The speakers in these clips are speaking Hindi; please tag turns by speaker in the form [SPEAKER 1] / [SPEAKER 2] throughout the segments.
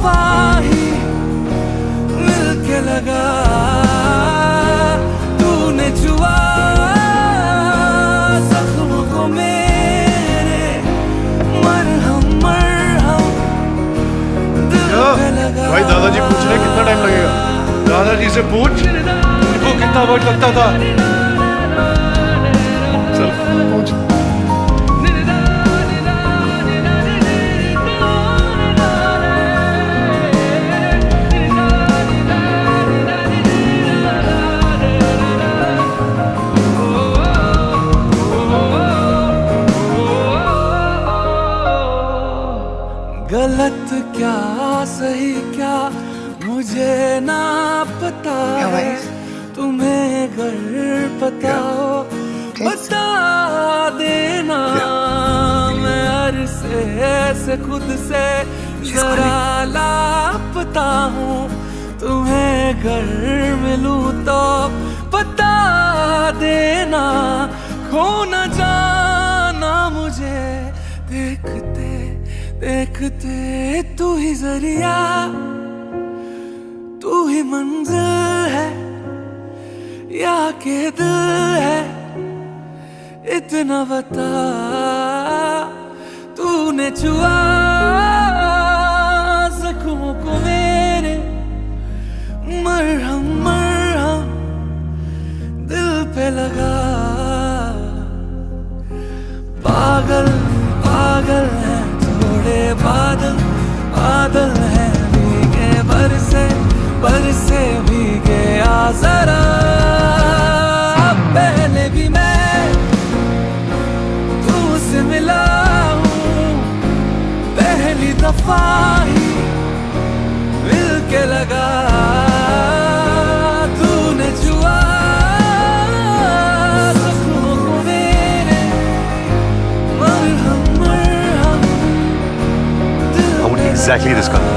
[SPEAKER 1] दफा ही मिलके लगा, तूने छुआ जख्म को मेरे, मरहम मरहम दिल पे लगा।
[SPEAKER 2] भाई दादाजी पूछ रहे कितना टाइम लगेगा? दादाजी से पूछ इनको कितना वक्त लगता था। चल पूछ।
[SPEAKER 1] गलत क्या सही क्या मुझे ना पता है, तुम्हें अगर पता हो बता देना। मैं अरसे से खुद से जरा लापता हूँ, तुम्हें अगर मिलूं तो बता देना। खो न जाना मुझे देखते देखते, तू ही जरिया तू ही मंजिल है या के दिल है, इतना बता। तूने छुआ जख्मों को मेरे, मरहम मरहम दिल पे लगा। पागल पागल है थोड़े बादल, बादल है भीगे बरसे बरसे भीगे आ जरा। पहले भी मैं तुझसे मिला हूँ, पहली दफा ही मिलके लगा, तूने छुआ जख्मों को मेरे, मरहम मरहम दिल
[SPEAKER 2] I want exactly this color.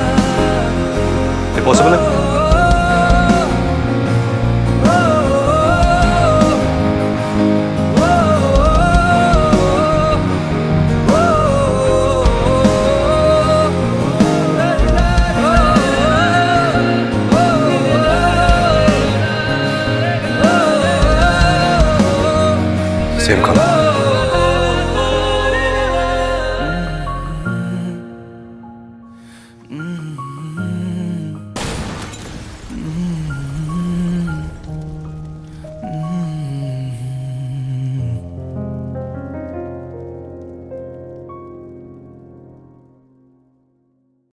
[SPEAKER 2] Is it possible? Same color.